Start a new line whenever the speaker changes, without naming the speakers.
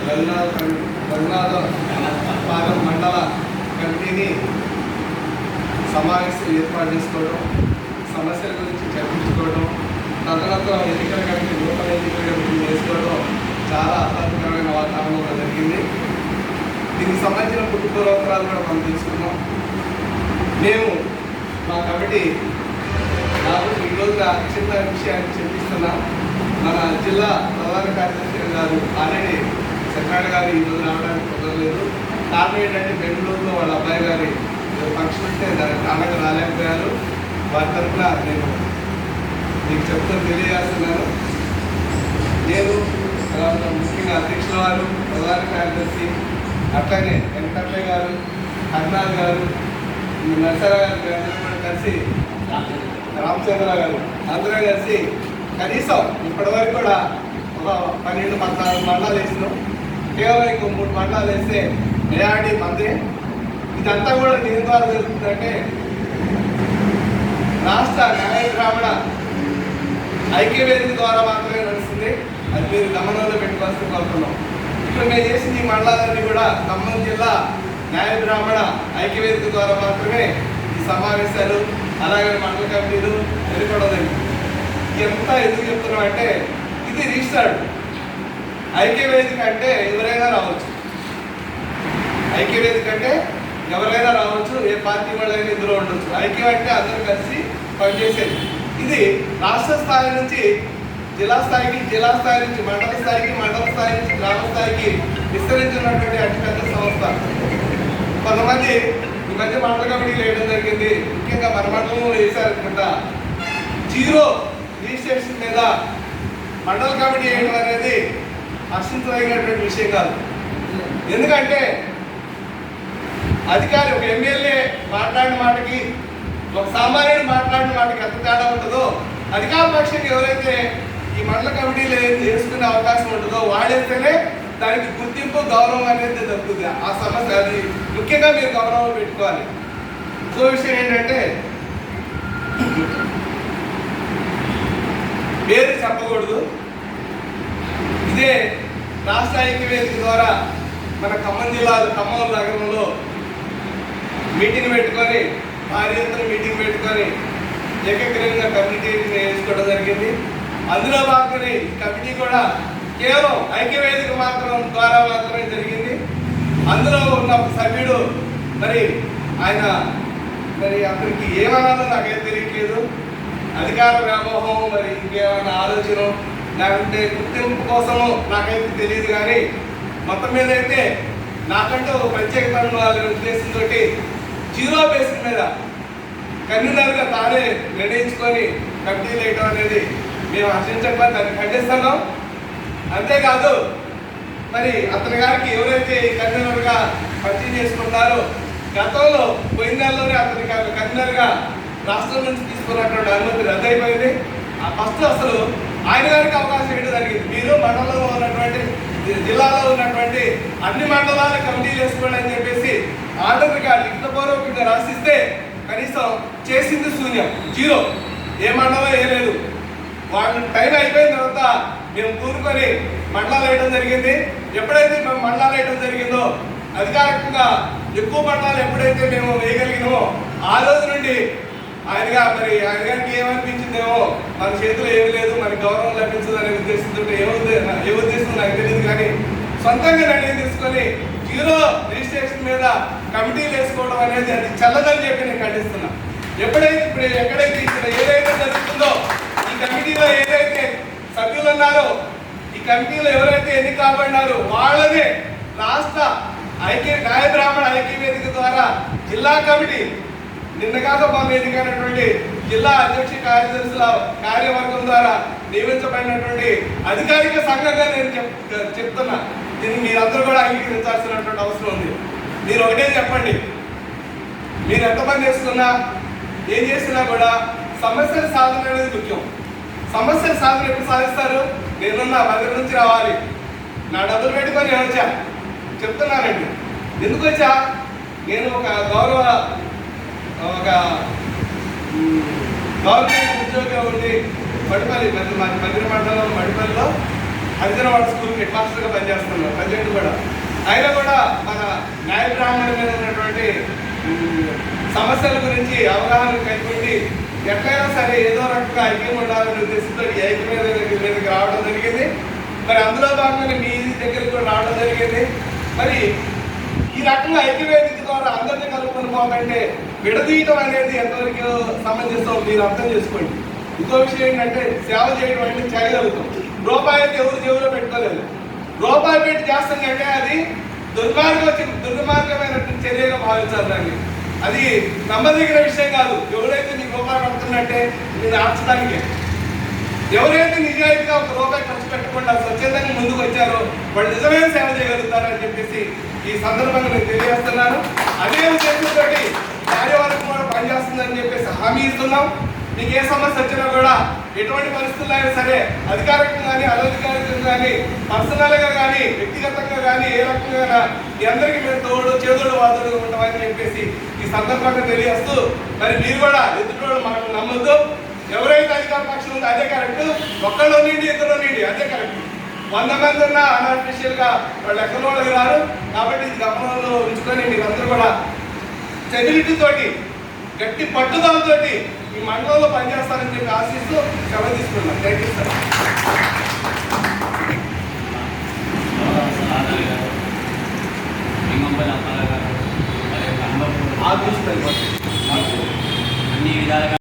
రఘునాథ పాలెం మండల కమిటీని సమావేశం ఏర్పాటు చేసుకోవడం, సమస్యల గురించి చర్చించుకోవడం, తదనంతరం ఎన్నికల కమిటీ నూతన ఎన్నికల కమిటీని వేసుకోవడం చాలా ఆహ్లాదకరమైన వాతావరణంలో జరిగింది. దీనికి సంబంధించిన పూర్వోత్తరాలు కూడా మనం తీసుకున్నాం. మేము మా కమిటీ నాకు ఈరోజు చిన్న విషయాన్ని చెప్పిస్తున్నాం. మన జిల్లా ప్రధాన కార్యదర్శి గారు ఆల్రెడీ సెక్రటరీ గారు ఈరోజు రావడానికి కుదరలేదు. కారణం ఏంటంటే బెంగళూరులో వాళ్ళ అబ్బాయి గారి ఫంక్షన్ ఉంటే దానికి కారణంగా రాలేకపోయారు. వారి తరఫున నేను మీకు చెప్తూ తెలియజేస్తున్నాను. నేను ముఖ్యంగా అధ్యక్షుల వారు, ప్రధాన కార్యదర్శి, అట్లానే వెంకటయ్య గారు, హర్నాథ్ గారు, నరసరావు గారు అందరూ కూడా కలిసి, రామచంద్ర గారు అందరూ కలిసి కనీసం ఇప్పటివరకు కూడా ఒక 12-14 మండలాలు వేసినాం. కేవలం ఇంకో 3 మండలాలు వేస్తే మెజారిటీ మందే. ఇదంతా కూడా దేని ద్వారా జరుగుతుందంటే రాష్ట్ర న్యాయ బ్రాహ్మణ ఐక్యవేదిక ద్వారా మాత్రమే నడుస్తుంది. అది మీరు గమనంలో పెట్టుకోవాల్సి కోరుతున్నాం. ఇప్పుడు మేము చేసిన ఈ మండలాలన్నీ కూడా ఖమ్మం జిల్లా న్యాయ బ్రాహ్మణ ఐక్యవేదిక ద్వారా మాత్రమే ఈ సమావేశాలు, అలాగే మండల కమిటీలు వెళ్ళిపోవడం. ఎంత ఎందుకు చెప్తున్నాం అంటే ఇది రిజిస్టర్డ్ ఐక్యవేదిక అంటే ఎవరైనా రావచ్చు. ఐక్యవేదిక అంటే ఎవరైనా రావచ్చు, ఏ పార్టీ వాళ్ళైనా ఇందులో ఉండొచ్చు. ఐక్యం అంటే అందరూ కలిసి పనిచేసేది. ఇది రాష్ట్ర స్థాయి నుంచి జిల్లా స్థాయికి, జిల్లా స్థాయి నుంచి మండల స్థాయికి, మండల స్థాయి నుంచి గ్రామ స్థాయికి విస్తరించినటువంటి అతిపెద్ద సంస్థ. కొంతమంది ఈ మధ్య మండల కమిటీలు వేయడం జరిగింది. ముఖ్యంగా మన మండలంలో వేశారనుకుంటా. 0 రిజిస్ట్రేషన్ మీద మండల కమిటీ వేయడం అనేది హర్షించదగినటువంటి విషయం కాదు. ఎందుకంటే అధికారి ఒక ఎమ్మెల్యే మాట్లాడిన మాటకి, ఒక సామాన్యుడు మాట్లాడిన మాటకి ఎంత తేడా ఉంటుందో, అధికార పక్షానికి ఎవరైతే ఈ మండల కమిటీలు వేసుకునే అవకాశం ఉంటుందో వాళ్ళైతేనే దానికి గుర్తింపు, గౌరవం అనేది దక్కుతుంది. ఆ సమస్య అది ముఖ్యంగా మీరు గౌరవం పెట్టుకోవాలి. ఇంకో విషయం ఏంటంటే పేరు చెప్పకూడదు. ఇదే రాష్ట్ర ఐక్యవేదిక ద్వారా మన ఖమ్మం నగరంలో మీటింగ్ పెట్టుకొని, భారీ ఎత్తున మీటింగ్ పెట్టుకొని ఏకగ్రీవంగా కమిటీని వేసుకోవడం జరిగింది. అందులో భాగంగా ఈ కమిటీ కూడా కేవలం ఐక్యవేదిక ద్వారా మాత్రమే జరిగింది. అందులో ఉన్న సభ్యుడు మరి అతనికి ఏమన్నాలో నాకైతే తెలియట్లేదు. అధికార వ్యామోహం, మరి ఇంకేమైనా ఆలోచన, లేకుంటే గుర్తింపు కోసము నాకైతే తెలియదు. కానీ మొత్తం మీద అయితే నాకంటూ ఒక ప్రత్యేకత ఉద్దేశంతో 0 బేసిస్ మీద కన్వీనర్గా తానే నిర్ణయించుకొని కమిటీలు వేయడం అనేది మేము హర్షించకపోతే దాన్ని ఖండిస్తున్నాం. అంతేకాదు మరి అతని గారికి ఎవరైతే కన్వీనర్గా పరిచయం చేసుకుంటారో గతంలో పోయిన నెలలోనే అతనికి కన్వీనర్గా రాష్ట్రం నుంచి తీసుకున్నటువంటి అనుమతి రద్దయిపోయింది. ఫస్ట్ అసలు ఆయన గారికి అవకాశం ఇవ్వడం జరిగింది. మీరు మండలంలో ఉన్నటువంటి, జిల్లాలో ఉన్నటువంటి అన్ని మండలాల కమిటీలు వేసుకోండి అని చెప్పేసి ఆర్డర్గా లిఖితపూర్వకంగా రాసిస్తే కనీసం చేసింది శూన్యం, 0. ఏ మండలం వేయలేదు. వాళ్ళు టైం అయిపోయిన తర్వాత మేము కూరుకొని మండలాలు వేయడం జరిగింది. ఎప్పుడైతే మేము మండలాలు వేయడం జరిగిందో, అధికారికంగా ఎక్కువ మండలాలు ఎప్పుడైతే మేము వేయగలిగినామో ఆ రోజు నుండి ఆయన గారికి ఏమనిపించిందేమో, మన చేతిలో ఏమి లేదు, మనకి గౌరవం లభించదు అనే ఉద్దేశంతో ఏ ఉద్దేశం నాకు తెలియదు. కానీ సొంతంగా నిర్ణయం తీసుకొని 0 రిజిస్ట్రేషన్ మీద కమిటీలు వేసుకోవడం అనేది అది చల్లదని చెప్పి నేను ఖండిస్తున్నా. ఎక్కడైతే ఇక్కడ ఏదైతే జరుగుతుందో, ఈ కమిటీలో ఏదైతే సభ్యులు ఉన్నారో, ఈ కమిటీలో ఎవరైతే ఎన్నిక కాబడినారో వాళ్ళనే రాష్ట్ర న్యాయ బ్రాహ్మణ ఐక్యవేదిక ద్వారా జిల్లా కమిటీ నిన్నగాక మొన్న ఎన్నికైనటువంటి జిల్లా అధ్యక్ష కార్యదర్శుల కార్యవర్గం ద్వారా నియమించబడినటువంటి అధికారిక సంఘంగా నేను చెప్తున్నా. దీన్ని మీరందరూ కూడా అంగీకరించాల్సినటువంటి అవసరం ఉంది. మీరు ఒకటే చెప్పండి, మీరు ఎంతమంది వేసుకున్నా ఏం చేసినా కూడా సమస్యల సాధన అనేది ముఖ్యం. సమస్యల సాధన ఎప్పుడు సాధిస్తారు? నేనున్నా దగ్గర నుంచి రావాలి, నా డబ్బులు పెట్టుకొని నేను వచ్చా చెప్తున్నానండి. ఎందుకు వచ్చా? నేను ఒక గవర్నమెంట్ ఉద్యోగం ఉంది. మడిపల్లి మందిర మండలం మడిపల్లిలో హరిజనవాడ స్కూల్ హెడ్ మాస్టర్గా పనిచేస్తున్నాను ప్రజెంట్ కూడా. ఆయన కూడా మన న్యాయ బ్రాహ్మణ మీద ఉన్నటువంటి సమస్యల గురించి అవగాహన కల్పించి ఎట్లయినా సరే ఏదో రకంగా ఐక్యం ఉండాలనే ఉద్దేశంతో ఈ ఐక్యమైన మీదకి రావడం జరిగింది. మరి అందులో భాగంగా మీ దగ్గరికి కూడా రావడం జరిగింది. మరి ఈ రకంగా ఐక్యవేదిక ద్వారా అందరినీ కలుపుకొని పోవాలంటే విడదీయటం అనేది ఎంతవరకు సమంజసం మీరు అర్థం చేసుకోండి. ఇంకో విషయం ఏంటంటే సేవ చేయడం అంటే చేయగలుగుతాం. రూపాయి అయితే ఎవరు జేబులో పెట్టుకోలేదు. రూపాయి పెట్టి చేస్తాం కంటే అది దుర్మార్గమైన చర్యగా భావించాలి దాన్ని. అది నమ్మదగిన విషయం కాదు. ఎవరైతే నీకు రూపాయి పడుతున్నట్టే నేను ఆర్చడానికి, ఎవరైతే నిజాయితీగా ఒక రూపాయి ఖర్చు పెట్టకుండా స్వచ్ఛందంగా ముందుకు వచ్చారో వాళ్ళు నిజమైన సేవ చేయగలుగుతారని చెప్పేసి ఈ సందర్భంగా నేను తెలియజేస్తున్నాను. అదే ఉద్దేశంతో కార్యవర్గం కూడా పనిచేస్తుందని చెప్పేసి హామీ ఇస్తున్నాం. మీకు ఏ సమస్య వచ్చినా కూడా ఎటువంటి పరిస్థితుల్లో అయినా సరే అధికారికంగా కానీ అనధికారికంగా కానీ పర్సనల్గా కానీ వ్యక్తిగతంగా కానీ ఏ రకంగా మీ అందరికీ మేము తోడు చేదోడు వాదోడు ఉంటామని చెప్పేసి ఈ సందర్భంగా తెలియజేస్తూ, మరి మీరు కూడా ఎదుటి మాకు నమ్మొద్దు. ఎవరైతే అధికార పక్షం ఉందో అదే కరెక్ట్, ఒక్కళ్ళు నుండి ఇద్దరు నుండి అదే కరెక్ట్. 100 మంది ఉన్న అన్అఫీషియల్గా వాళ్ళు ఎక్కడ వాళ్ళకి రారు. కాబట్టి ఇది గమనంలో ఉంచుకొని మీరందరూ కూడా స్టెబిలిటీతోటి గట్టి పట్టుదలతోటి ఈ మండలంలో పనిచేస్తారని చెప్పి ఆశిస్తూ సెలవు తీసుకున్నాను. Thank you sir.